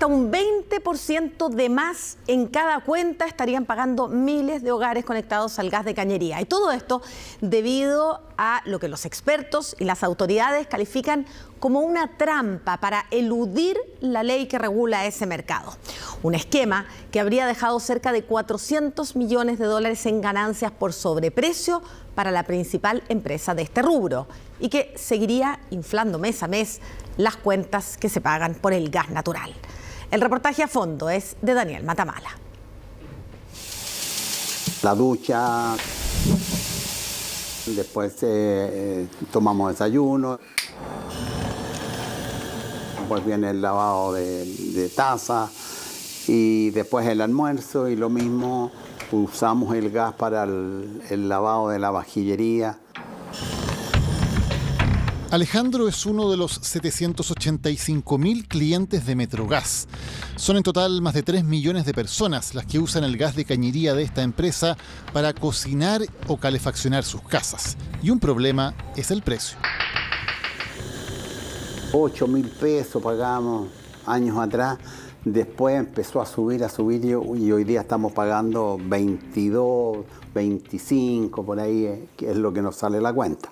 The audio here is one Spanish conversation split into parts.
hasta un 20% de más en cada cuenta estarían pagando miles de hogares conectados al gas de cañería. Y todo esto debido a lo que los expertos y las autoridades califican como una trampa para eludir la ley que regula ese mercado. Un esquema que habría dejado cerca de 400 millones de dólares en ganancias por sobreprecio para la principal empresa de este rubro y que seguiría inflando mes a mes las cuentas que se pagan por el gas natural. El reportaje a fondo es de Daniel Matamala. La ducha, después tomamos desayuno, después viene el lavado de taza y después el almuerzo y lo mismo, usamos el gas para el lavado de la vajillería. Alejandro es uno de los 785.000 clientes de Metrogas. Son en total más de 3 millones de personas las que usan el gas de cañería de esta empresa para cocinar o calefaccionar sus casas. Y un problema es el precio. 8.000 pesos pagamos años atrás. Después empezó a subir y hoy día estamos pagando 22, 25, por ahí, que es lo que nos sale la cuenta.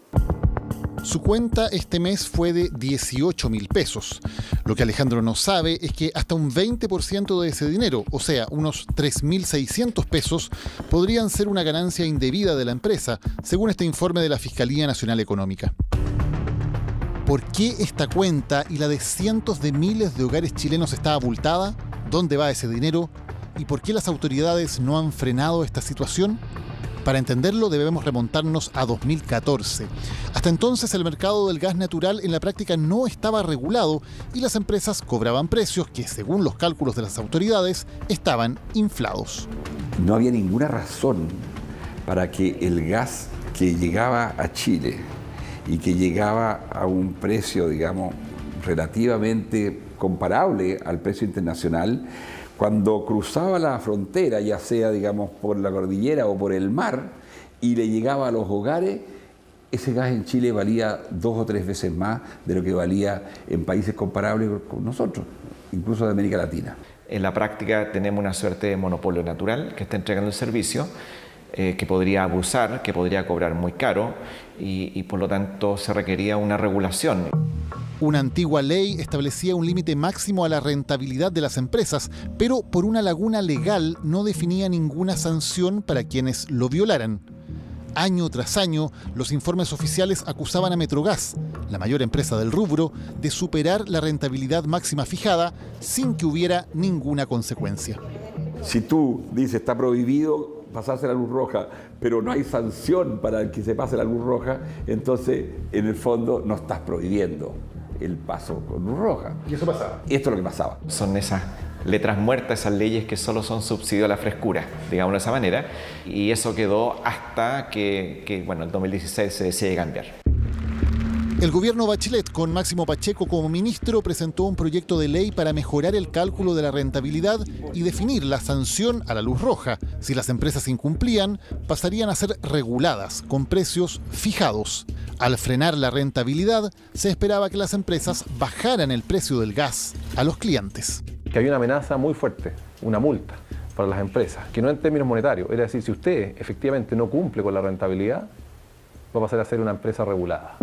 Su cuenta este mes fue de 18.000 pesos. Lo que Alejandro no sabe es que hasta un 20% de ese dinero, o sea, unos 3.600 pesos, podrían ser una ganancia indebida de la empresa, según este informe de la Fiscalía Nacional Económica. ¿Por qué esta cuenta y la de cientos de miles de hogares chilenos está abultada? ¿Dónde va ese dinero? ¿Y por qué las autoridades no han frenado esta situación? Para entenderlo debemos remontarnos a 2014. Hasta entonces el mercado del gas natural en la práctica no estaba regulado y las empresas cobraban precios que, según los cálculos de las autoridades, estaban inflados. No había ninguna razón para que el gas que llegaba a Chile y que llegaba a un precio, digamos, relativamente comparable al precio internacional, cuando cruzaba la frontera, ya sea, digamos, por la cordillera o por el mar, y le llegaba a los hogares, ese gas en Chile valía 2 o 3 veces más de lo que valía en países comparables con nosotros, incluso de América Latina. En la práctica tenemos una suerte de monopolio natural que está entregando el servicio, que podría abusar, que podría cobrar muy caro y por lo tanto se requería una regulación. Una antigua ley establecía un límite máximo a la rentabilidad de las empresas, pero por una laguna legal no definía ninguna sanción para quienes lo violaran. Año tras año, los informes oficiales acusaban a Metrogas, la mayor empresa del rubro, de superar la rentabilidad máxima fijada sin que hubiera ninguna consecuencia. Si tú dices está prohibido pasarse la luz roja, pero no hay sanción para el que se pase la luz roja, entonces en el fondo no estás prohibiendo el paso con luz roja. ¿Y eso pasaba? Esto es lo que pasaba. Son esas letras muertas, esas leyes que solo son subsidio a la frescura, digámoslo de esa manera, y eso quedó hasta que el 2016 se decide cambiar. El gobierno Bachelet, con Máximo Pacheco como ministro, presentó un proyecto de ley para mejorar el cálculo de la rentabilidad y definir la sanción a la luz roja. Si las empresas incumplían, pasarían a ser reguladas, con precios fijados. Al frenar la rentabilidad, se esperaba que las empresas bajaran el precio del gas a los clientes. Que hay una amenaza muy fuerte, una multa para las empresas, que no en términos monetarios. Es decir, si usted efectivamente no cumple con la rentabilidad, va a pasar a ser una empresa regulada.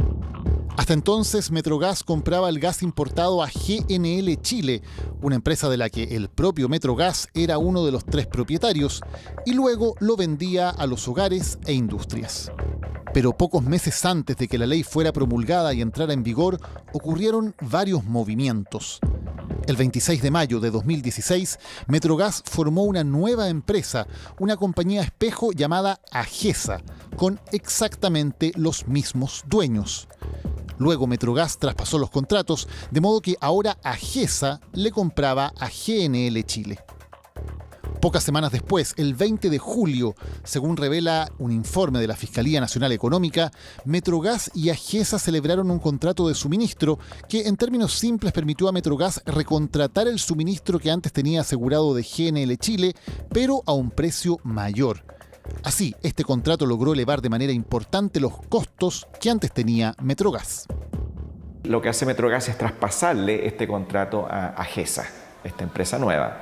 Hasta entonces, Metrogas compraba el gas importado a GNL Chile, una empresa de la que el propio Metrogas era uno de los 3 propietarios, y luego lo vendía a los hogares e industrias. Pero pocos meses antes de que la ley fuera promulgada y entrara en vigor, ocurrieron varios movimientos. El 26 de mayo de 2016, Metrogas formó una nueva empresa, una compañía espejo llamada Agesa, con exactamente los mismos dueños. Luego Metrogas traspasó los contratos, de modo que ahora Agesa le compraba a GNL Chile. Pocas semanas después, el 20 de julio, según revela un informe de la Fiscalía Nacional Económica, Metrogas y Agesa celebraron un contrato de suministro que, en términos simples, permitió a Metrogas recontratar el suministro que antes tenía asegurado de GNL Chile, pero a un precio mayor. Así, este contrato logró elevar de manera importante los costos que antes tenía Metrogas. Lo que hace Metrogas es traspasarle este contrato a Agesa. esta empresa nueva.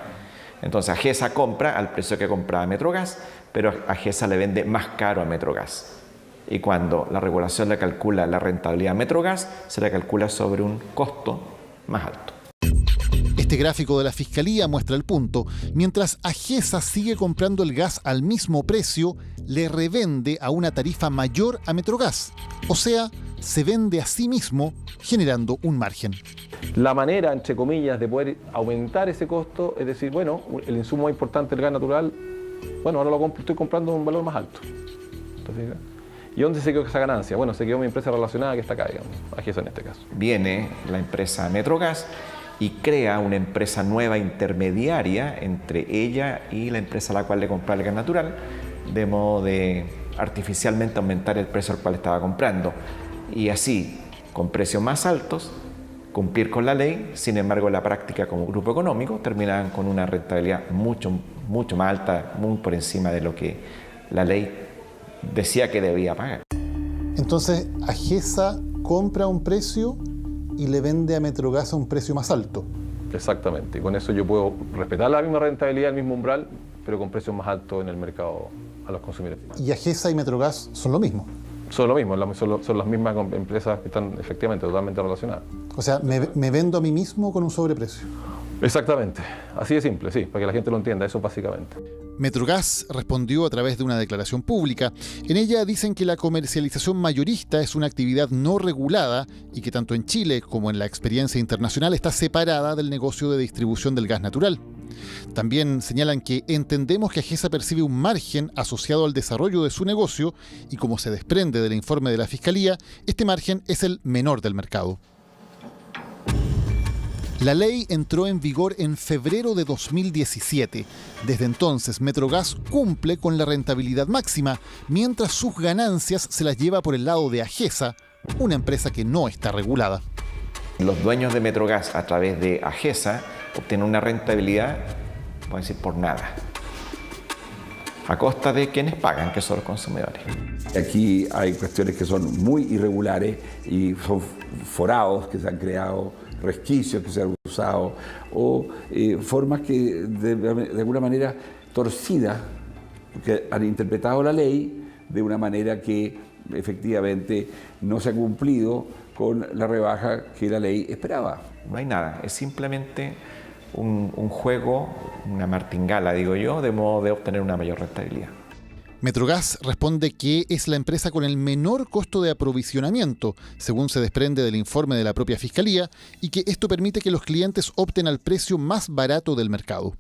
Entonces AGESA compra al precio que compraba Metrogas, pero AGESA le vende más caro a Metrogas. Y cuando la regulación le calcula la rentabilidad a Metrogas, se le calcula sobre un costo más alto. Este gráfico de la Fiscalía muestra el punto. Mientras AGESA sigue comprando el gas al mismo precio, le revende a una tarifa mayor a Metrogas. O sea, se vende a sí mismo, generando un margen. La manera, entre comillas, de poder aumentar ese costo es decir, bueno, el insumo más importante, el gas natural, bueno, ahora estoy comprando un valor más alto. Entonces, ¿y dónde se quedó esa ganancia? Bueno, se quedó mi empresa relacionada que está acá, digamos, AGESA en este caso. Viene la empresa Metrogas y crea una empresa nueva intermediaria entre ella y la empresa a la cual le compraba el gas natural, de modo de artificialmente aumentar el precio al cual estaba comprando. Y así, con precios más altos, cumplir con la ley. Sin embargo, en la práctica como grupo económico terminaban con una rentabilidad mucho más alta, muy por encima de lo que la ley decía que debía pagar. Entonces, AGESA compra un precio y le vende a Metrogas a un precio más alto. Exactamente, y con eso yo puedo respetar la misma rentabilidad, el mismo umbral, pero con precios más altos en el mercado a los consumidores. ¿Y AGESA y Metrogas son lo mismo? Son lo mismo, son las mismas empresas que están efectivamente totalmente relacionadas. O sea, me vendo a mí mismo con un sobreprecio. Exactamente, así de simple, sí, para que la gente lo entienda, eso básicamente. Metrogas respondió a través de una declaración pública. En ella dicen que la comercialización mayorista es una actividad no regulada y que tanto en Chile como en la experiencia internacional está separada del negocio de distribución del gas natural. También señalan que entendemos que AGESA percibe un margen asociado al desarrollo de su negocio y, como se desprende del informe de la Fiscalía, este margen es el menor del mercado. La ley entró en vigor en febrero de 2017. Desde entonces, Metrogas cumple con la rentabilidad máxima, mientras sus ganancias se las lleva por el lado de AGESA, una empresa que no está regulada. Los dueños de Metrogas, a través de AGESA, obtienen una rentabilidad, voy a decir, por nada, a costa de quienes pagan, que son los consumidores. Aquí hay cuestiones que son muy irregulares y son forados que se han creado, resquicios que se han usado o formas que de alguna manera torcida, que han interpretado la ley de una manera que efectivamente no se ha cumplido con la rebaja que la ley esperaba. No hay nada, es simplemente un juego, una martingala, digo yo, de modo de obtener una mayor rentabilidad. Metrogas responde que es la empresa con el menor costo de aprovisionamiento, según se desprende del informe de la propia Fiscalía, y que esto permite que los clientes opten al precio más barato del mercado.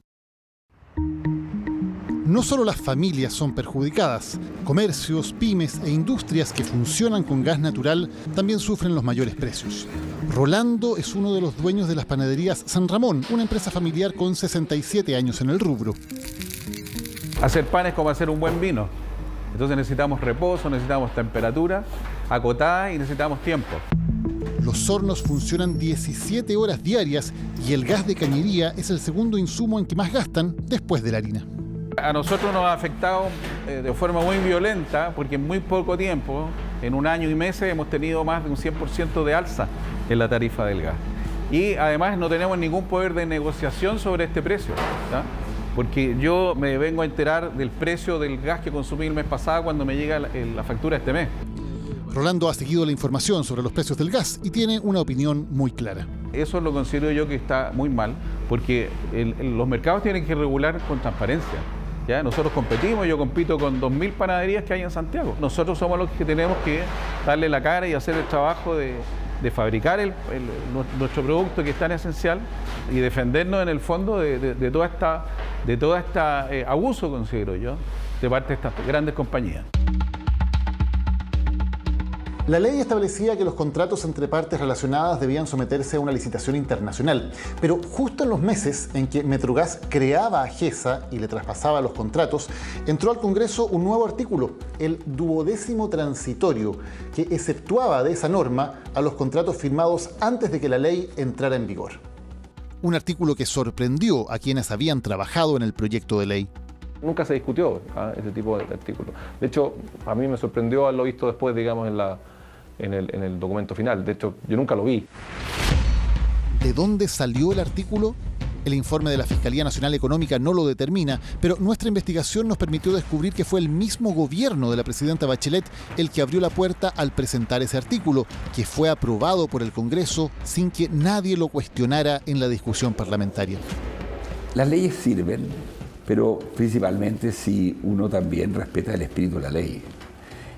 No solo las familias son perjudicadas, comercios, pymes e industrias que funcionan con gas natural también sufren los mayores precios. Rolando es uno de los dueños de las panaderías San Ramón, una empresa familiar con 67 años en el rubro. Hacer pan es como hacer un buen vino. Entonces necesitamos reposo, necesitamos temperatura acotada y necesitamos tiempo. Los hornos funcionan 17 horas diarias y el gas de cañería es el segundo insumo en que más gastan después de la harina. A nosotros nos ha afectado de forma muy violenta porque en muy poco tiempo, en un año y meses, hemos tenido más de un 100% de alza en la tarifa del gas. Y además no tenemos ningún poder de negociación sobre este precio, ¿tá? Porque yo me vengo a enterar del precio del gas que consumí el mes pasado cuando me llega la factura este mes. Rolando ha seguido la información sobre los precios del gas y tiene una opinión muy clara. Eso lo considero yo que está muy mal, porque los mercados tienen que regular con transparencia. ¿Ya? Nosotros competimos, yo compito con 2.000 panaderías que hay en Santiago. Nosotros somos los que tenemos que darle la cara y hacer el trabajo de fabricar nuestro producto, que es tan esencial, y defendernos en el fondo de todo este abuso, considero yo, de parte de estas grandes compañías. La ley establecía que los contratos entre partes relacionadas debían someterse a una licitación internacional, pero justo en los meses en que Metrogas creaba a AGESA y le traspasaba los contratos, entró al Congreso un nuevo artículo, el 12º transitorio, que exceptuaba de esa norma a los contratos firmados antes de que la ley entrara en vigor. Un artículo que sorprendió a quienes habían trabajado en el proyecto de ley. Nunca se discutió ese tipo de artículo. De hecho, a mí me sorprendió haberlo visto después, digamos, en el documento final. De hecho, yo nunca lo vi. ¿De dónde salió el artículo? El informe de la Fiscalía Nacional Económica no lo determina, pero nuestra investigación nos permitió descubrir que fue el mismo gobierno de la presidenta Bachelet el que abrió la puerta al presentar ese artículo, que fue aprobado por el Congreso sin que nadie lo cuestionara en la discusión parlamentaria. Las leyes sirven, pero principalmente si uno también respeta el espíritu de la ley.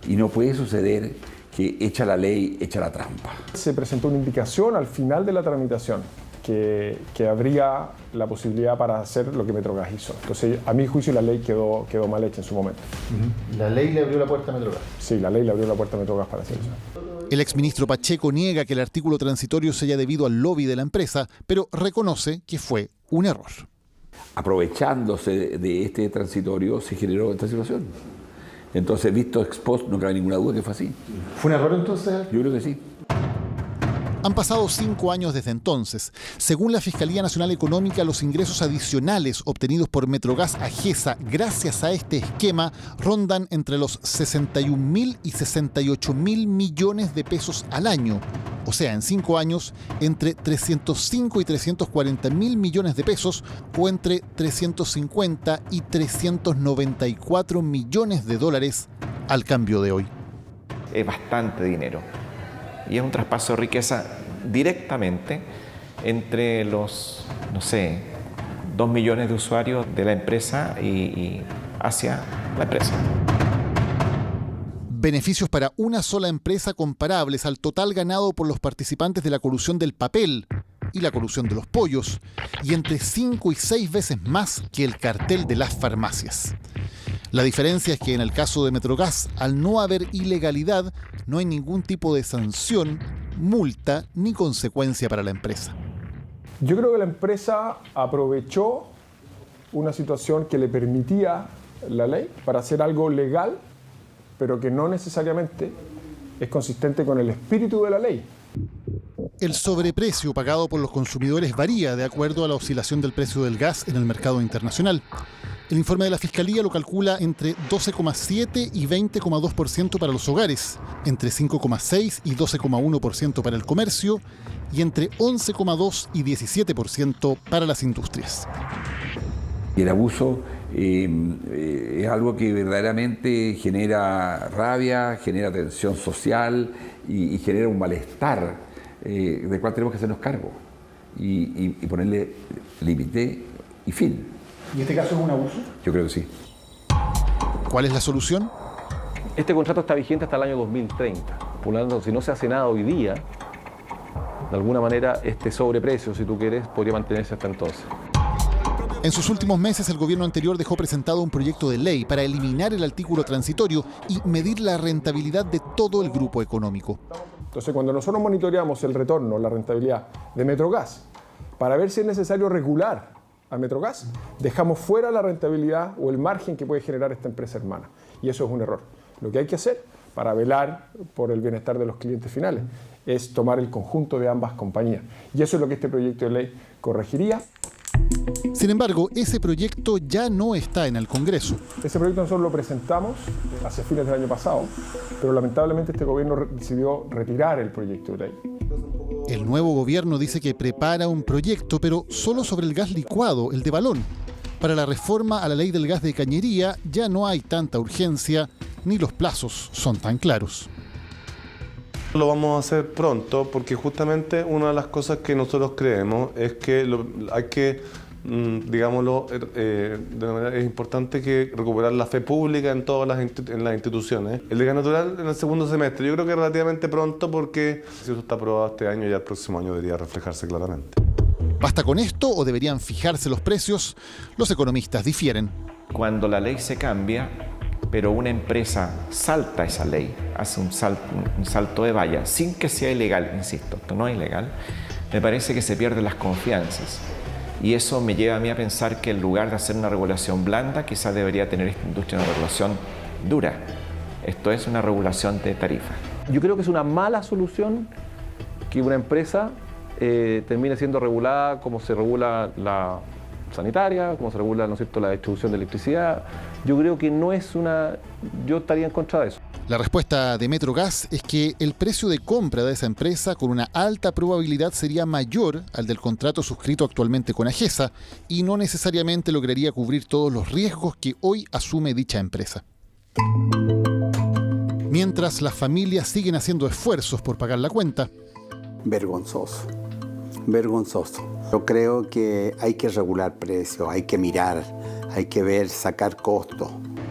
Y no puede suceder que hecha la ley, hecha la trampa. Se presentó una indicación al final de la tramitación que habría la posibilidad para hacer lo que Metrogas hizo. Entonces, a mi juicio, la ley quedó mal hecha en su momento. ¿La ley le abrió la puerta a Metrogas? Sí, la ley le abrió la puerta a Metrogas para hacer eso. El exministro Pacheco niega que el artículo transitorio se haya debido al lobby de la empresa, pero reconoce que fue un error. Aprovechándose de este transitorio se generó esta situación. Entonces, visto ex post, no cabe ninguna duda que fue así. ¿Fue un error entonces? Yo creo que sí. Han pasado 5 años desde entonces. Según la Fiscalía Nacional Económica, los ingresos adicionales obtenidos por Metrogas a GESA gracias a este esquema rondan entre los 61.000 y 68.000 millones de pesos al año. O sea, en 5 años, entre 305 y 340.000 millones de pesos o entre 350 y 394 millones de dólares al cambio de hoy. Es bastante dinero. Y es un traspaso de riqueza directamente entre los, 2 millones de usuarios de la empresa y hacia la empresa. Beneficios para una sola empresa comparables al total ganado por los participantes de la colusión del papel y la colusión de los pollos, y entre 5 y 6 veces más que el cartel de las farmacias. La diferencia es que en el caso de Metrogas, al no haber ilegalidad, no hay ningún tipo de sanción, multa ni consecuencia para la empresa. Yo creo que la empresa aprovechó una situación que le permitía la ley para hacer algo legal, pero que no necesariamente es consistente con el espíritu de la ley. El sobreprecio pagado por los consumidores varía de acuerdo a la oscilación del precio del gas en el mercado internacional. El informe de la Fiscalía lo calcula entre 12,7 y 20,2% para los hogares, entre 5,6 y 12,1% para el comercio y entre 11,2 y 17% para las industrias. El abuso es algo que verdaderamente genera rabia, genera tensión social y genera un malestar del cual tenemos que hacernos cargo y ponerle límite y fin. ¿Y este caso es un abuso? Yo creo que sí. ¿Cuál es la solución? Este contrato está vigente hasta el año 2030. Por lo tanto, si no se hace nada hoy día, de alguna manera este sobreprecio, si tú quieres, podría mantenerse hasta entonces. En sus últimos meses, el gobierno anterior dejó presentado un proyecto de ley para eliminar el artículo transitorio y medir la rentabilidad de todo el grupo económico. Entonces, cuando nosotros monitoreamos el retorno, la rentabilidad de Metrogas, para ver si es necesario regular a Metrogas, dejamos fuera la rentabilidad o el margen que puede generar esta empresa hermana. Y eso es un error. Lo que hay que hacer para velar por el bienestar de los clientes finales es tomar el conjunto de ambas compañías. Y eso es lo que este proyecto de ley corregiría. Sin embargo, ese proyecto ya no está en el Congreso. Ese proyecto nosotros lo presentamos hacia fines del año pasado, pero lamentablemente este gobierno decidió retirar el proyecto de ley. El nuevo gobierno dice que prepara un proyecto, pero solo sobre el gas licuado, el de balón. Para la reforma a la ley del gas de cañería ya no hay tanta urgencia, ni los plazos son tan claros. Lo vamos a hacer pronto porque justamente una de las cosas que nosotros creemos es que hay que, digámoslo, de manera, es importante que recuperar la fe pública en todas las instituciones. El de gas natural en el segundo semestre, yo creo que relativamente pronto porque si eso está aprobado este año, ya el próximo año debería reflejarse claramente. ¿Basta con esto o deberían fijarse los precios? Los economistas difieren. Cuando la ley se cambia, pero una empresa salta esa ley, hace un salto de valla, sin que sea ilegal, insisto, esto no es ilegal, me parece que se pierden las confianzas. Y eso me lleva a mí a pensar que en lugar de hacer una regulación blanda, quizás debería tener esta industria una regulación dura. Esto es una regulación de tarifa. Yo creo que es una mala solución que una empresa termine siendo regulada como se regula la sanitaria, como se regula, ¿no es cierto?, la distribución de electricidad. Yo creo que no es una... Yo estaría en contra de eso. La respuesta de Metrogas es que el precio de compra de esa empresa con una alta probabilidad sería mayor al del contrato suscrito actualmente con Agesa y no necesariamente lograría cubrir todos los riesgos que hoy asume dicha empresa. Mientras las familias siguen haciendo esfuerzos por pagar la cuenta. Vergonzoso, vergonzoso. Yo creo que hay que regular precios, hay que mirar, hay que ver, sacar costos.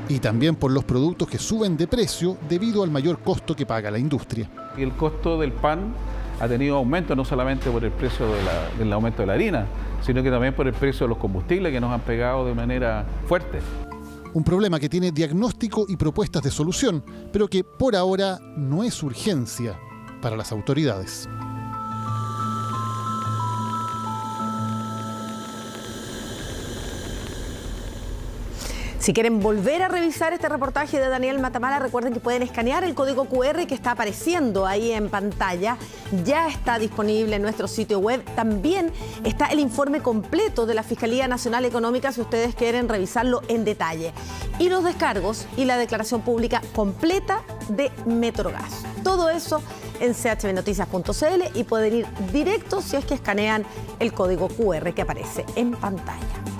Y también por los productos que suben de precio debido al mayor costo que paga la industria. El costo del pan ha tenido aumento no solamente por el precio del aumento de la harina, sino que también por el precio de los combustibles que nos han pegado de manera fuerte. Un problema que tiene diagnóstico y propuestas de solución, pero que por ahora no es urgencia para las autoridades. Si quieren volver a revisar este reportaje de Daniel Matamala, recuerden que pueden escanear el código QR que está apareciendo ahí en pantalla. Ya está disponible en nuestro sitio web. También está el informe completo de la Fiscalía Nacional Económica si ustedes quieren revisarlo en detalle. Y los descargos y la declaración pública completa de Metrogas. Todo eso en chbnoticias.cl y pueden ir directo si es que escanean el código QR que aparece en pantalla.